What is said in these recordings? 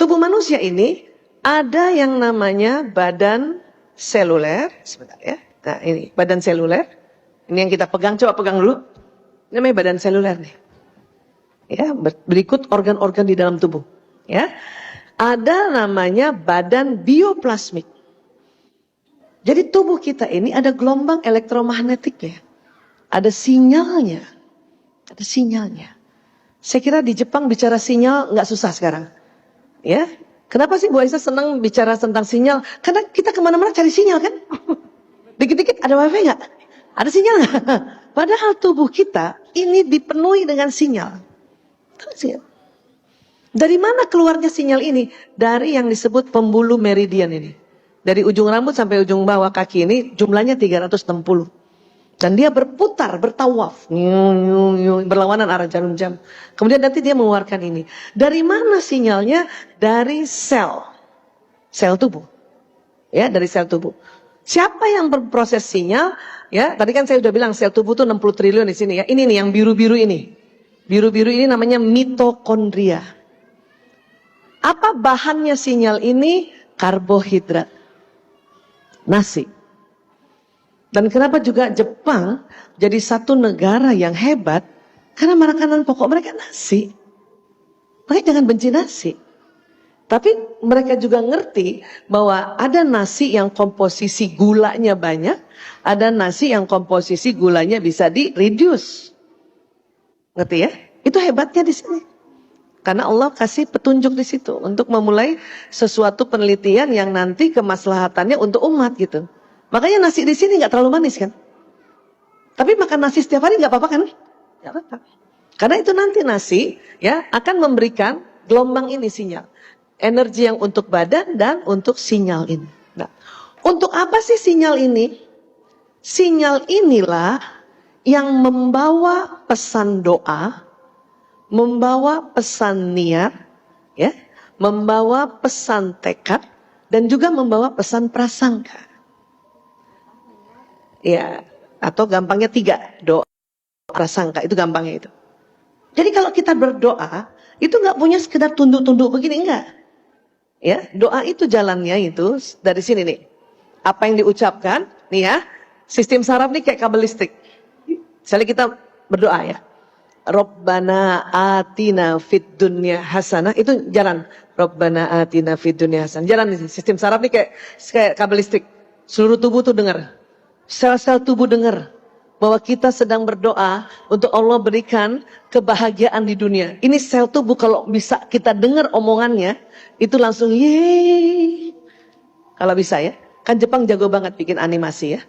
tubuh manusia ini ada yang namanya badan seluler. Sebentar ya. Nah ini badan seluler. Ini yang kita pegang, coba pegang dulu. Ini namanya badan seluler nih. Ya, berikut organ-organ di dalam tubuh. Ya, ada namanya badan bioplasmik. Jadi tubuh kita ini ada gelombang elektromagnetiknya, ada sinyalnya, ada sinyalnya. Saya kira di Jepang bicara sinyal nggak susah sekarang, ya. Kenapa sih Bu Aisyah senang bicara tentang sinyal? Karena kita kemana-mana cari sinyal kan. Dikit-dikit ada wifi nggak? Ada sinyal nggak? Padahal tubuh kita ini dipenuhi dengan sinyal. Dari mana keluarnya sinyal ini? Dari yang disebut pembuluh meridian ini. Dari ujung rambut sampai ujung bawah kaki ini jumlahnya 360. Dan dia berputar, bertawaf. Berlawanan arah jarum jam. Kemudian nanti dia mengeluarkan ini. Dari mana sinyalnya? Dari sel. Sel tubuh. Ya, dari sel tubuh. Siapa yang berproses sinyal? Ya, tadi kan saya sudah bilang sel tubuh itu 60 triliun di sini ya. Ini nih yang biru-biru ini. Biru-biru ini namanya mitokondria. Apa bahannya sinyal ini? Karbohidrat. Nasi. Dan kenapa juga Jepang jadi satu negara yang hebat? Karena makanan pokok mereka nasi. Makanya jangan benci nasi. Tapi mereka juga ngerti bahwa ada nasi yang komposisi gulanya banyak, ada nasi yang komposisi gulanya bisa di-reduce. Ngerti ya? Itu hebatnya di sini. Karena Allah kasih petunjuk di situ untuk memulai sesuatu penelitian yang nanti kemaslahatannya untuk umat gitu. Makanya nasi di sini nggak terlalu manis kan? Tapi makan nasi setiap hari nggak apa-apa kan? Nggak apa-apa. Karena itu nanti nasi ya akan memberikan gelombang ini sinyal, energi yang untuk badan dan untuk sinyal ini. Nah, untuk apa sih sinyal ini? Sinyal inilah yang membawa pesan doa, membawa pesan niat, ya, membawa pesan tekad, dan juga membawa pesan prasangka. Ya, atau gampangnya 3, doa, prasangka, itu gampangnya itu. Jadi kalau kita berdoa, itu nggak punya sekedar tunduk-tunduk begini, enggak. Ya, doa itu jalannya itu dari sini nih. Apa yang diucapkan, nih ya, sistem saraf nih kayak kabel listrik. Misalnya kita berdoa ya. Rabbana atina fid dunya hasanah, itu jalan. Rabbana atina fid dunya hasanah. Jalan nih, sistem saraf nih kayak kabel listrik. Seluruh tubuh tuh dengar. Sel-sel tubuh dengar bahwa kita sedang berdoa untuk Allah berikan kebahagiaan di dunia. Ini sel tubuh kalau bisa kita dengar omongannya, itu langsung yeay. Kalau bisa ya. Kan Jepang jago banget bikin animasi ya.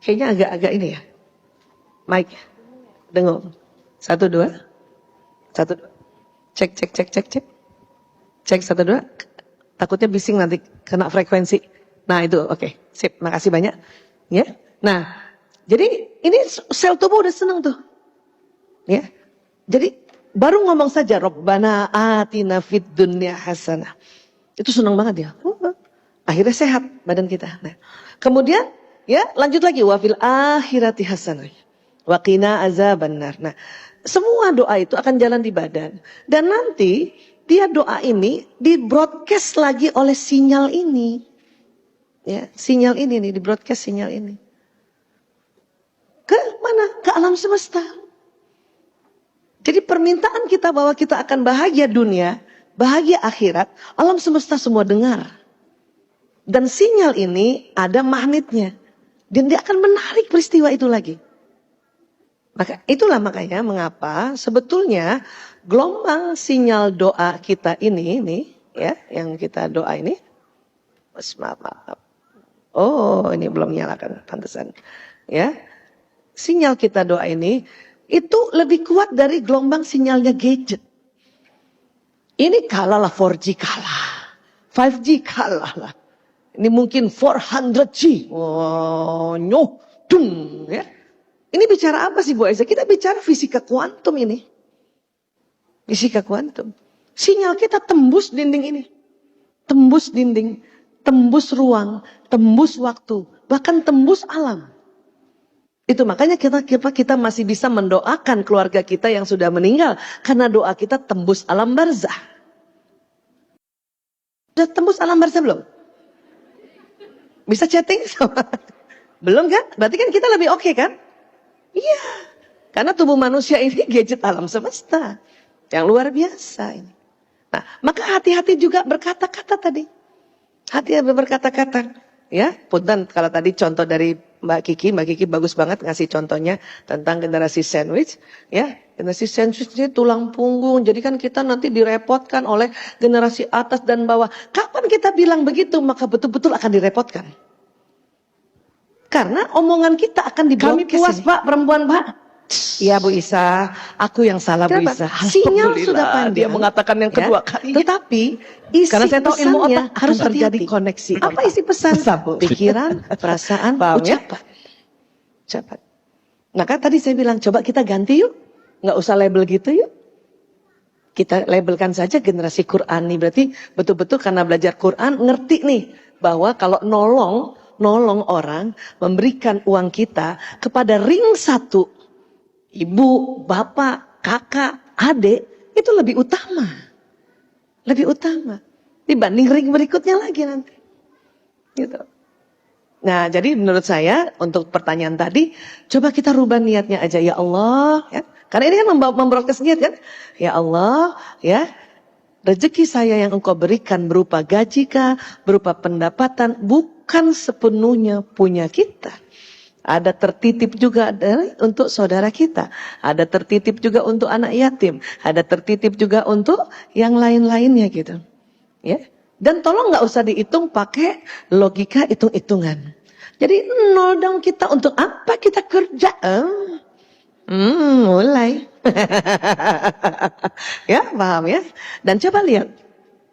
Kayaknya agak-agak ini ya. Mike, dengung. 1, 2. 1, 2. Cek. Cek 1, 2. Takutnya bising nanti kena frekuensi. Nah itu oke. Sip, makasih banyak. Ya. Nah, jadi ini sel tubuh udah seneng tuh. Ya. Jadi baru ngomong saja Rabbana atina fid dunya hasanah. Itu seneng banget ya. Akhirnya sehat badan kita. Nah, kemudian ya lanjut lagi wa fil akhirati hasanah. Wa qina azabannar. Nah, semua doa itu akan jalan di badan. Dan nanti dia doa ini di-broadcast lagi oleh sinyal ini. Ya, sinyal ini nih, di-broadcast sinyal ini. Ke mana? Ke alam semesta. Jadi permintaan kita bahwa kita akan bahagia dunia, bahagia akhirat, alam semesta semua dengar. Dan sinyal ini ada magnetnya. Dan dia akan menarik peristiwa itu lagi. Itulah makanya mengapa sebetulnya gelombang sinyal doa kita ini ya, yang kita doa ini. Maaf. Oh, ini belum nyalakan, pantesan. Ya. Sinyal kita doa ini itu lebih kuat dari gelombang sinyalnya gadget. Ini kalah lah 4G kalah. 5G kalah lah. Ini mungkin 400G. Oh, ya. Ini bicara apa sih Bu Aisyah? Kita bicara fisika kuantum ini. Fisika kuantum. Sinyal kita tembus dinding ini. Tembus dinding, tembus ruang, tembus waktu, bahkan tembus alam. Itu makanya kita masih bisa mendoakan keluarga kita yang sudah meninggal. Karena doa kita tembus alam barzah. Sudah tembus alam barzah belum? Bisa chatting sama? Belum kan? Berarti kan kita lebih oke kan? Iya. Karena tubuh manusia ini gadget alam semesta. Yang luar biasa ini. Nah, maka hati-hati juga berkata-kata tadi. Hati-hati berkata-kata. Ya, punten kalau tadi contoh dari Mbak Kiki bagus banget ngasih contohnya tentang generasi sandwich. Ya, generasi sandwich ini tulang punggung. Jadi kan kita nanti direpotkan oleh generasi atas dan bawah. Kapan kita bilang begitu, maka betul-betul akan direpotkan. Karena omongan kita akan diblokir. Kami puas ini. Pak, perempuan Pak. Ya Bu Isa, aku yang salah. Kenapa? Bu Isa. Sinyal sudah panjang. Dia mengatakan yang kedua kalinya. Tetapi isi karena saya tahu ilmu otak harus terjadi koneksi. Apa isi pesan? Pikiran, perasaan, ucapan. Ucapan. Nah kan tadi saya bilang coba kita ganti yuk. Nggak usah label gitu yuk. Kita labelkan saja generasi Qur'ani. Berarti betul-betul karena belajar Qur'an ngerti nih bahwa kalau nolong orang, memberikan uang kita kepada ring satu, ibu, bapak, kakak, adik, itu lebih utama. Lebih utama. Dibanding ring berikutnya lagi nanti. Gitu. Nah, jadi menurut saya, untuk pertanyaan tadi, coba kita rubah niatnya aja. Ya Allah, ya. Karena ini kan memproses niat kan. Ya Allah, ya. Rezeki saya yang engkau berikan berupa gaji kah, berupa pendapatan, bukan sepenuhnya punya kita. Ada tertitip juga untuk saudara kita. Ada tertitip juga untuk anak yatim. Ada tertitip juga untuk yang lain-lainnya gitu. Ya. Dan tolong nggak usah dihitung pakai logika hitung-hitungan. Jadi nol dong kita, untuk apa kita kerja? Mulai. Ya, paham ya? Dan coba lihat.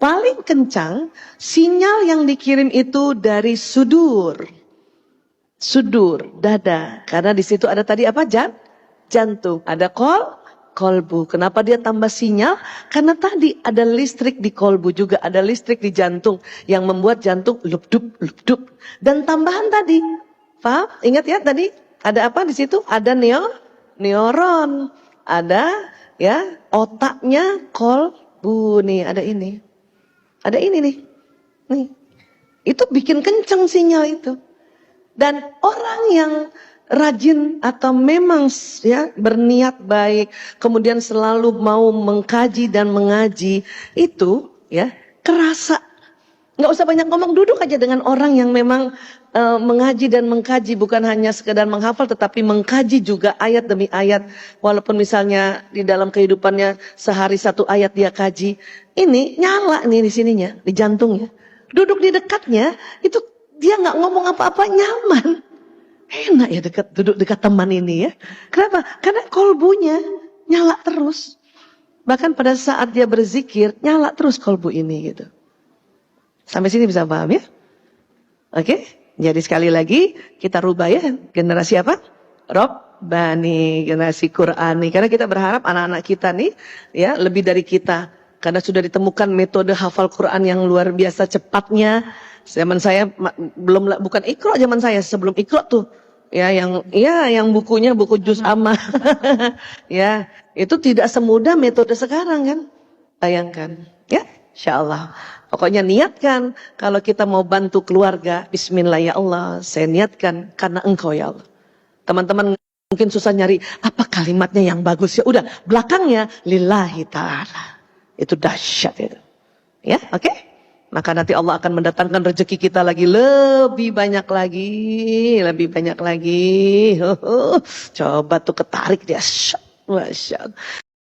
Paling kencang sinyal yang dikirim itu dari sudur, dada. Karena di situ ada tadi apa? Jantung. Ada kolbu. Kenapa dia tambah sinyal? Karena tadi ada listrik di kolbu juga, ada listrik di jantung yang membuat jantung lupdup. Dan tambahan tadi, paham? Ingat ya tadi ada apa di situ? Ada neuron, ada ya otaknya kolbu nih, ada ini. Ada ini nih. Itu bikin kenceng sinyal itu. Dan orang yang rajin atau memang ya berniat baik, kemudian selalu mau mengkaji dan mengaji, itu ya kerasa. Nggak usah banyak ngomong, duduk aja dengan orang yang memang mengaji dan mengkaji, bukan hanya sekedar menghafal tetapi mengkaji juga ayat demi ayat. Walaupun misalnya di dalam kehidupannya sehari satu ayat dia kaji, ini nyala nih di sininya, di jantungnya. Duduk di dekatnya, itu dia nggak ngomong apa-apa, nyaman. Enak ya duduk dekat teman ini ya. Kenapa? Karena kolbunya nyala terus. Bahkan pada saat dia berzikir, nyala terus kolbu ini gitu. Sampai sini bisa paham ya? Oke? Jadi sekali lagi kita rubah ya, generasi apa? Robbani, generasi Qur'ani. Karena kita berharap anak-anak kita nih ya lebih dari kita. Karena sudah ditemukan metode hafal Quran yang luar biasa cepatnya. Zaman saya bukan Iqra, zaman saya sebelum Iqra tuh ya yang bukunya buku juz amma. Ya, itu tidak semudah metode sekarang kan. Bayangkan, ya. Insyaallah. Pokoknya niatkan kalau kita mau bantu keluarga, bismillah ya Allah, saya niatkan karena Engkau ya Allah. Teman-teman mungkin susah nyari apa kalimatnya yang bagus ya. Udah, belakangnya lillahi ta'ala. Itu dahsyat itu. Ya, oke? Maka nanti Allah akan mendatangkan rezeki kita lagi lebih banyak lagi. Coba tuh ketarik dia. Masya Allah.